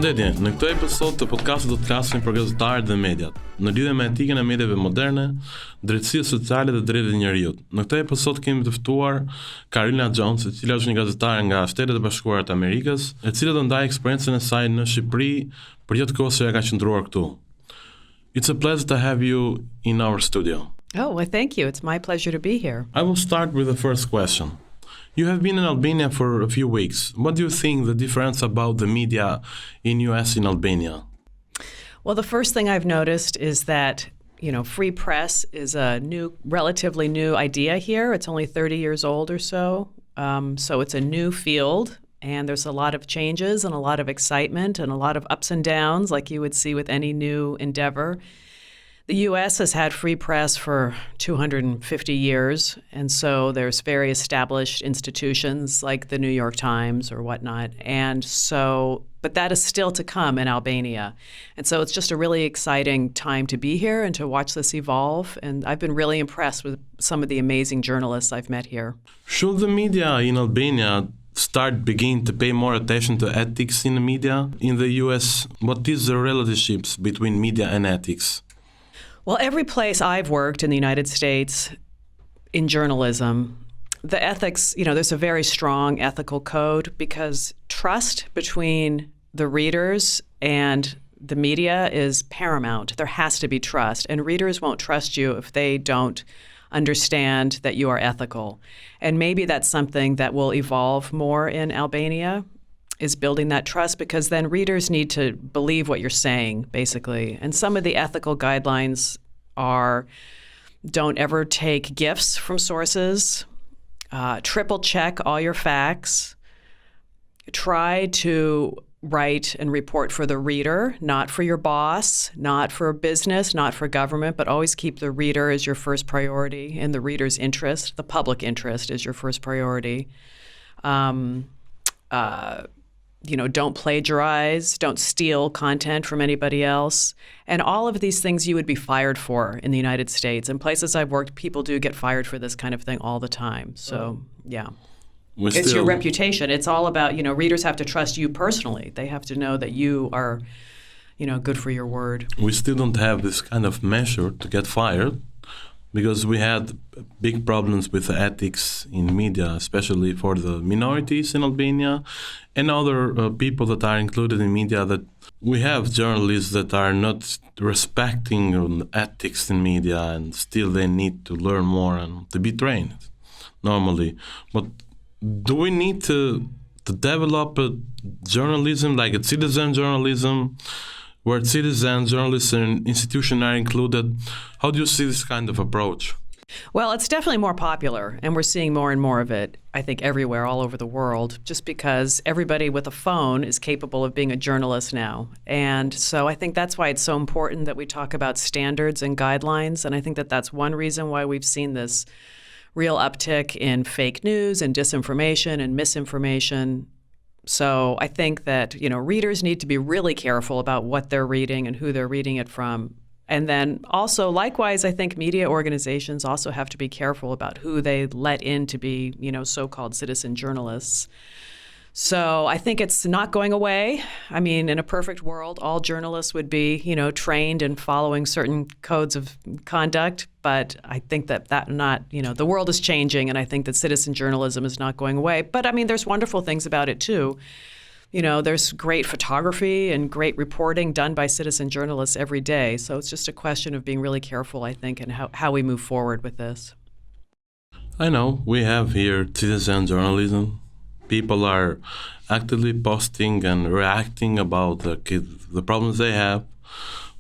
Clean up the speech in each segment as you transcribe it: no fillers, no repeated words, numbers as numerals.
Përshëndetje, në këtë episod të podcastit do të flasim për gazetarët dhe mediat, në lidhje me etikën e mediave moderne, Drejtësia Sociale dhe drejtet e Njeriut. Në këtë episod kemi të ftuar Carolyn Jonës, e cila është një gazetare nga Shtetet e Bashkuara të Amerikës, e cila do ndajë eksperiencën e saj në Shqipëri për gjatë kohës që ka qëndruar këtu. It's a pleasure to have you in our studio. Oh, well, thank you. It's my pleasure to be here. I will start with the first question. You have been in Albania for a few weeks. What do you think the difference about the media in US in Albania? Well, the first thing I've noticed is that, free press is a relatively new idea here. It's only 30 years old or so. So it's a new field, and there's a lot of changes and a lot of excitement and a lot of ups and downs, like you would see with any new endeavor. The U.S. has had free press for 250 years, and so there's very established institutions like the New York Times or whatnot. But that is still to come in Albania. And so it's just a really exciting time to be here and to watch this evolve. And I've been really impressed with some of the amazing journalists I've met here. Should the media in Albania begin to pay more attention to ethics in the media? In the U.S., what is the relationships between media and ethics? Well, every place I've worked in the United States in journalism, the ethics, there's a very strong ethical code because trust between the readers and the media is paramount. There has to be trust, and readers won't trust you if they don't understand that you are ethical. And maybe that's something that will evolve more in Albania, is building that trust, because then readers need to believe what you're saying, basically. And some of the ethical guidelines are: don't ever take gifts from sources, triple check all your facts, try to write and report for the reader, not for your boss, not for business, not for government, but always keep the reader as your first priority and the reader's interest, the public interest is your first priority. Don't plagiarize, don't steal content from anybody else. And all of these things you would be fired for in the United States. In places I've worked, people do get fired for this kind of thing all the time. So, yeah. It's your reputation. It's all about, readers have to trust you personally. They have to know that you are, good for your word. We still don't have this kind of measure to get fired, because we had big problems with the ethics in media, especially for the minorities in Albania and other people that are included in media. That we have journalists that are not respecting ethics in media, and still they need to learn more and to be trained normally. But do we need to develop a journalism, like a citizen journalism, where citizens, journalists, and institutions are included? How do you see this kind of approach? Well, it's definitely more popular, and we're seeing more and more of it, I think, everywhere, all over the world, just because everybody with a phone is capable of being a journalist now. And so I think that's why it's so important that we talk about standards and guidelines, and I think that that's one reason why we've seen this real uptick in fake news and disinformation and misinformation. So I think that, readers need to be really careful about what they're reading and who they're reading it from. And then also, likewise, I think media organizations also have to be careful about who they let in to be, so-called citizen journalists. So I think it's not going away. I mean, in a perfect world, all journalists would be, trained in following certain codes of conduct. But I think that the world is changing, and I think that citizen journalism is not going away. But I mean, there's wonderful things about it too. There's great photography and great reporting done by citizen journalists every day. So it's just a question of being really careful, I think, in how we move forward with this. I know we have here citizen journalism. People are actively posting and reacting about the problems they have.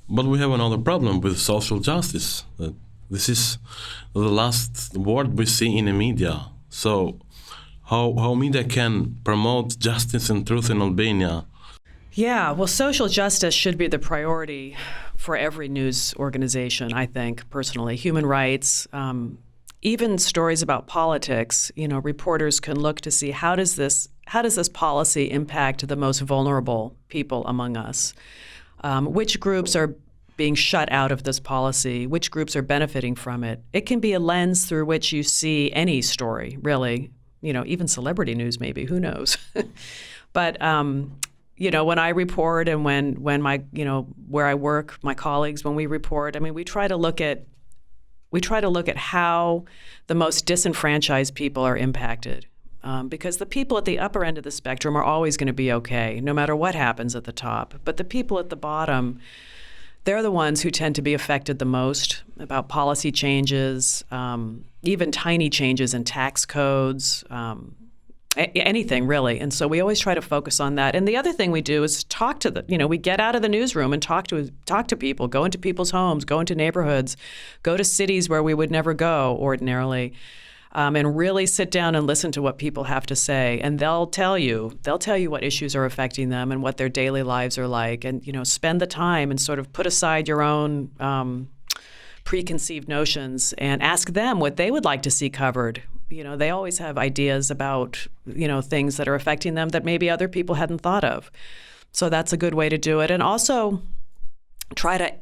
But we have another problem with social justice. This is the last word we see in the media. So how media can promote justice and truth in Albania? Yeah, well, social justice should be the priority for every news organization, I think, personally. Human rights, even stories about politics, reporters can look to see how does this policy impact the most vulnerable people among us? Which groups are being shut out of this policy? Which groups are benefiting from it? It can be a lens through which you see any story, really. Even celebrity news, maybe, who knows? But when I report and when my, where I work, my colleagues, when we report, I mean, we try to look at how the most disenfranchised people are impacted. Because the people at the upper end of the spectrum are always going to be okay, no matter what happens at the top. But the people at the bottom, they're the ones who tend to be affected the most about policy changes, even tiny changes in tax codes, anything really. And so we always try to focus on that. And the other thing we do is talk to we get out of the newsroom and talk to people, go into people's homes, go into neighborhoods, go to cities where we would never go ordinarily, and really sit down and listen to what people have to say. And they'll tell you what issues are affecting them and what their daily lives are like. And, spend the time and sort of put aside your own preconceived notions and ask them what they would like to see covered. They always have ideas about, things that are affecting them that maybe other people hadn't thought of. So that's a good way to do it. And also try to,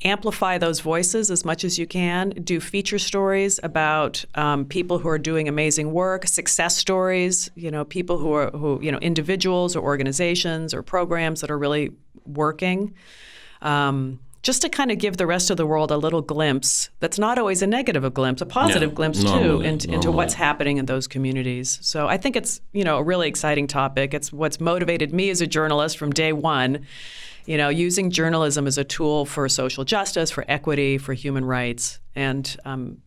amplify those voices as much as you can. Do feature stories about people who are doing amazing work, success stories, people who individuals or organizations or programs that are really working. Just to kind of give the rest of the world a little glimpse that's not always a negative glimpse, a positive glimpse too, into what's happening in those communities. So I think it's, a really exciting topic. It's what's motivated me as a journalist from day one, using journalism as a tool for social justice, for equity, for human rights. And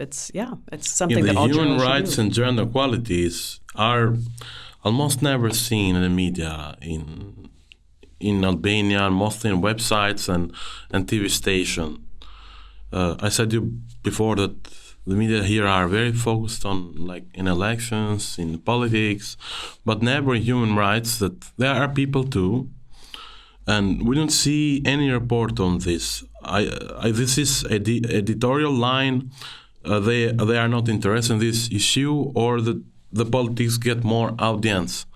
it's something that all journalists should do. Human rights and gender equalities are almost never seen in the media in Albania, mostly in websites and TV stations. I said you before that the media here are very focused on in elections, in politics, but never in human rights, that there are people too. And we don't see any report on this. This is editorial line. They are not interested in this issue, or the politics get more audience,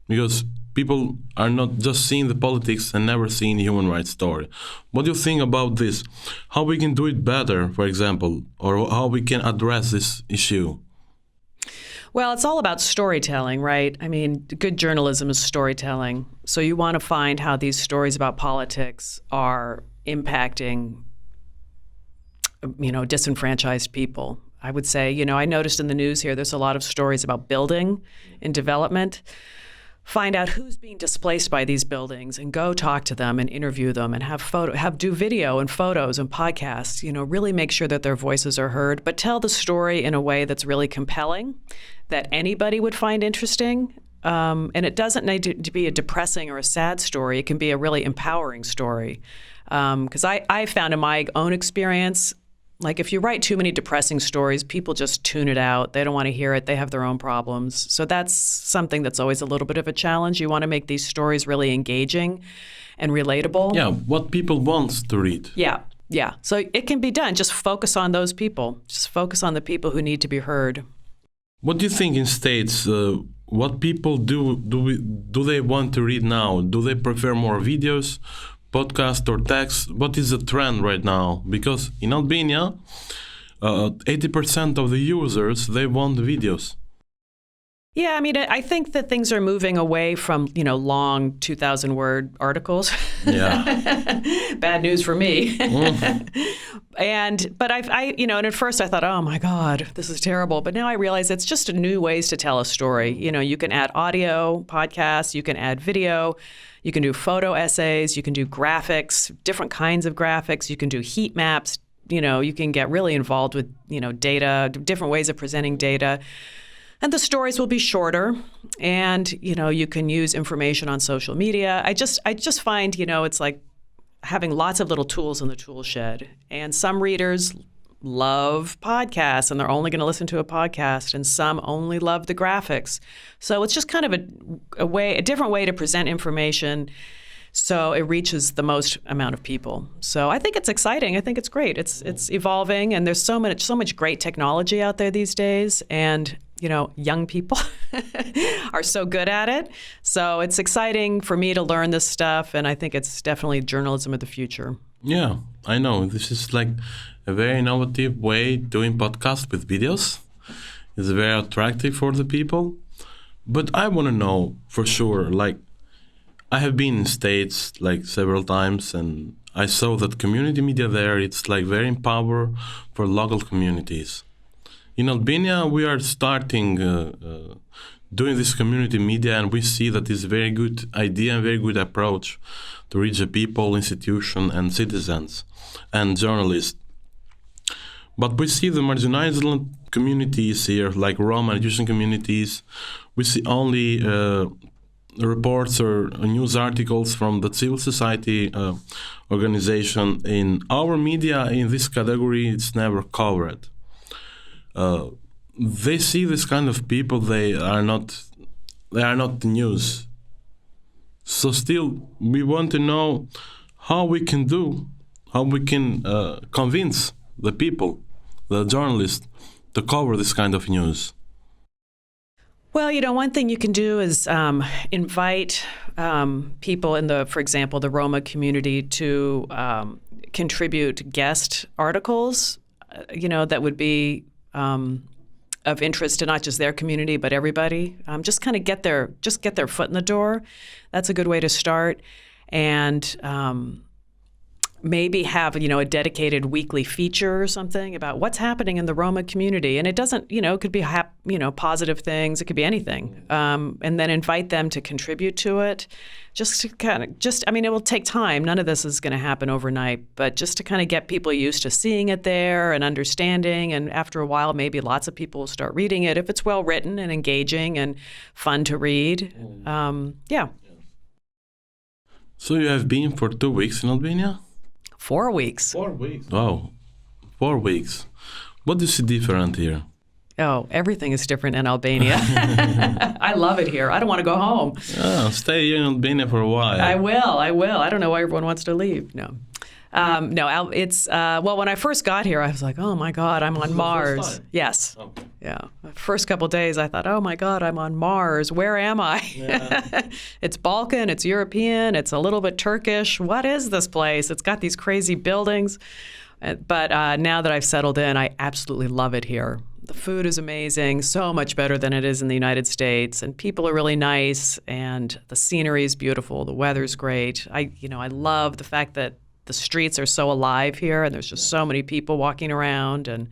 because people are not just seeing the politics and never seeing the human rights story. What do you think about this? How we can do it better, for example, or how we can address this issue? Well, it's all about storytelling, right? I mean, good journalism is storytelling. So you want to find how these stories about politics are impacting, disenfranchised people. I would say, I noticed in the news here, there's a lot of stories about building and development. Find out who's being displaced by these buildings and go talk to them and interview them and do video and photos and podcasts, really make sure that their voices are heard, but tell the story in a way that's really compelling, that anybody would find interesting. And it doesn't need to be a depressing or a sad story. It can be a really empowering story. Because I found in my own experience, if you write too many depressing stories, people just tune it out. They don't want to hear it. They have their own problems. So that's something that's always a little bit of a challenge. You want to make these stories really engaging and relatable. Yeah, what people want to read. Yeah. So it can be done. Just focus on those people. Just focus on the people who need to be heard. What do you think in States? What people do they want to read now? Do they prefer more videos, podcast or text? What is the trend right now? Because in Albania, 80% of the users, they want videos. Yeah, I mean, I think that things are moving away from, long 2,000-word articles. Yeah. Bad news for me. But and at first I thought, oh my God, this is terrible. But now I realize it's just new ways to tell a story. You can add audio, podcasts, you can add video, you can do photo essays, you can do graphics, different kinds of graphics, you can do heat maps, you can get really involved with, data, different ways of presenting data. And the stories will be shorter, and you can use information on social media. I just find it's like having lots of little tools in the tool shed. And some readers love podcasts, and they're only going to listen to a podcast, and some only love the graphics. So it's just kind of a different way to present information, so it reaches the most amount of people. So I think it's exciting. I think it's great. It's evolving, and there's so much great technology out there these days, and young people are so good at it. So it's exciting for me to learn this stuff, and I think it's definitely journalism of the future. Yeah, I know. This is like a very innovative way doing podcasts with videos. It's very attractive for the people. But I want to know for sure, I have been in States like several times, and I saw that community media there, it's like very empower for local communities. In Albania, we are starting doing this community media, and we see that it's a very good idea and very good approach to reach the people, institutions, and citizens and journalists. But we see the marginalized communities here, like Roma and Jewish communities. We see only reports or news articles from the civil society organization. In our media, in this category, it's never covered. They see this kind of people, they are not the news. So still, we want to know how we can convince the people, the journalists, to cover this kind of news. Well, one thing you can do is invite people in for example, the Roma community to contribute guest articles, that would be of interest to not just their community, but everybody. Just kind of get their foot in the door. That's a good way to start. And maybe have, a dedicated weekly feature or something about what's happening in the Roma community. And it doesn't, it could be, positive things. It could be anything. And then invite them to contribute to it. Just to it will take time. None of this is going to happen overnight, but just to kind of get people used to seeing it there and understanding. And after a while, maybe lots of people will start reading it if it's well written and engaging and fun to read. Yeah. So you have been for 2 weeks in Albania? 4 weeks. 4 weeks. Wow, 4 weeks. What do you see different here? Oh, everything is different in Albania. I love it here. I don't want to go home. Stay here in Albania for a while. I will. I don't know why everyone wants to leave. No. It's, when I first got here, I was like, oh my God, I'm on Mars. Yes. Okay. Yeah. The first couple of days, I thought, oh my God, I'm on Mars. Where am I? Yeah. It's Balkan, it's European, it's a little bit Turkish. What is this place? It's got these crazy buildings. But now that I've settled in, I absolutely love it here. The food is amazing, so much better than it is in the United States, and people are really nice, and the scenery is beautiful, the weather's great. I love the fact that the streets are so alive here, and there's just so many people walking around, and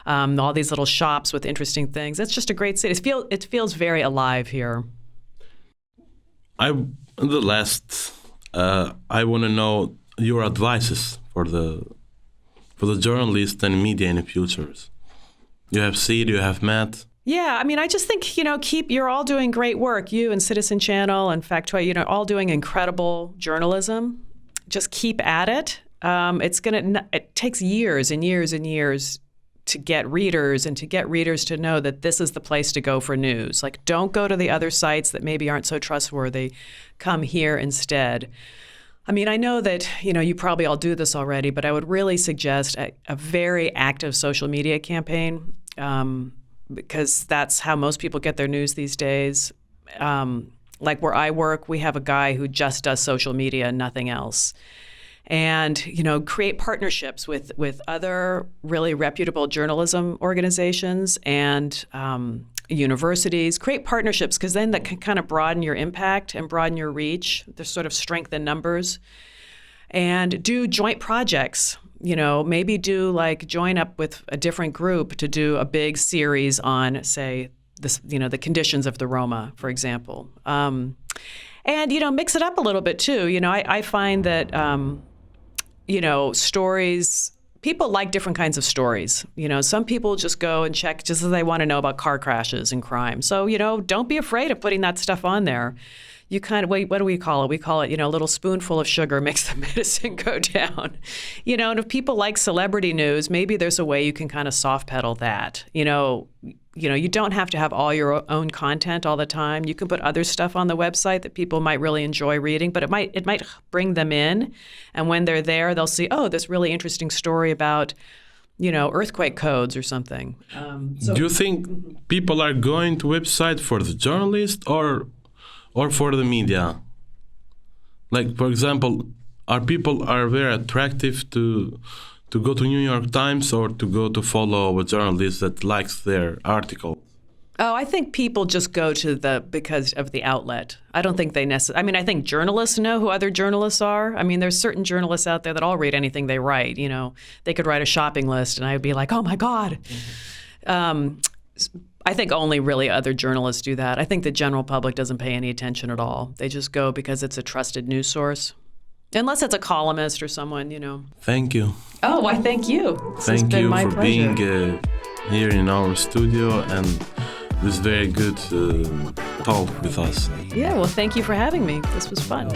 all these little shops with interesting things. It's just a great city. It feels very alive here. I want to know your advices for the journalists and media in the futures. You have seen, you have met. Yeah, I just think, you're all doing great work. You and Citizen Channel and Factoid, all doing incredible journalism. Just keep at it. It takes years and years and years to get readers to know that this is the place to go for news. Like, don't go to the other sites that maybe aren't so trustworthy. Come here instead. I know that, you probably all do this already, but I would really suggest a very active social media campaign, because that's how most people get their news these days. Like where I work, we have a guy who just does social media and nothing else. And, create partnerships with other really reputable journalism organizations and universities. Create partnerships, because then that can kind of broaden your impact and broaden your reach. There's sort of strength in numbers. And do joint projects. Maybe join up with a different group to do a big series on, say, this, the conditions of the Roma, for example. And, mix it up a little bit too. I find that, stories, people like different kinds of stories. Some people just go and check just as they want to know about car crashes and crime. So, don't be afraid of putting that stuff on there. You kind of, what do we call it? We call it, a little spoonful of sugar makes the medicine go down. And if people like celebrity news, maybe there's a way you can kind of soft pedal that. You don't have to have all your own content all the time. You can put other stuff on the website that people might really enjoy reading, but it might bring them in. And when they're there, they'll see, oh, this really interesting story about, earthquake codes or something. Do you think people are going to website for the journalist or for the media? Like, for example, people are very attractive to go to New York Times or to go to follow a journalist that likes their article? Oh, I think people just go to because of the outlet. I don't think they necessarily, I mean, I think journalists know who other journalists are. I mean, there's certain journalists out there that I'll read anything they write. You know, they could write a shopping list and I'd be like, oh my God. I think only really other journalists do that. I think the general public doesn't pay any attention at all. They just go because it's a trusted news source. Unless it's a columnist or someone, you know. Thank you. Oh, I thank you. Thank you for being here in our studio and this very good talk with us. Yeah, well, thank you for having me. This was fun.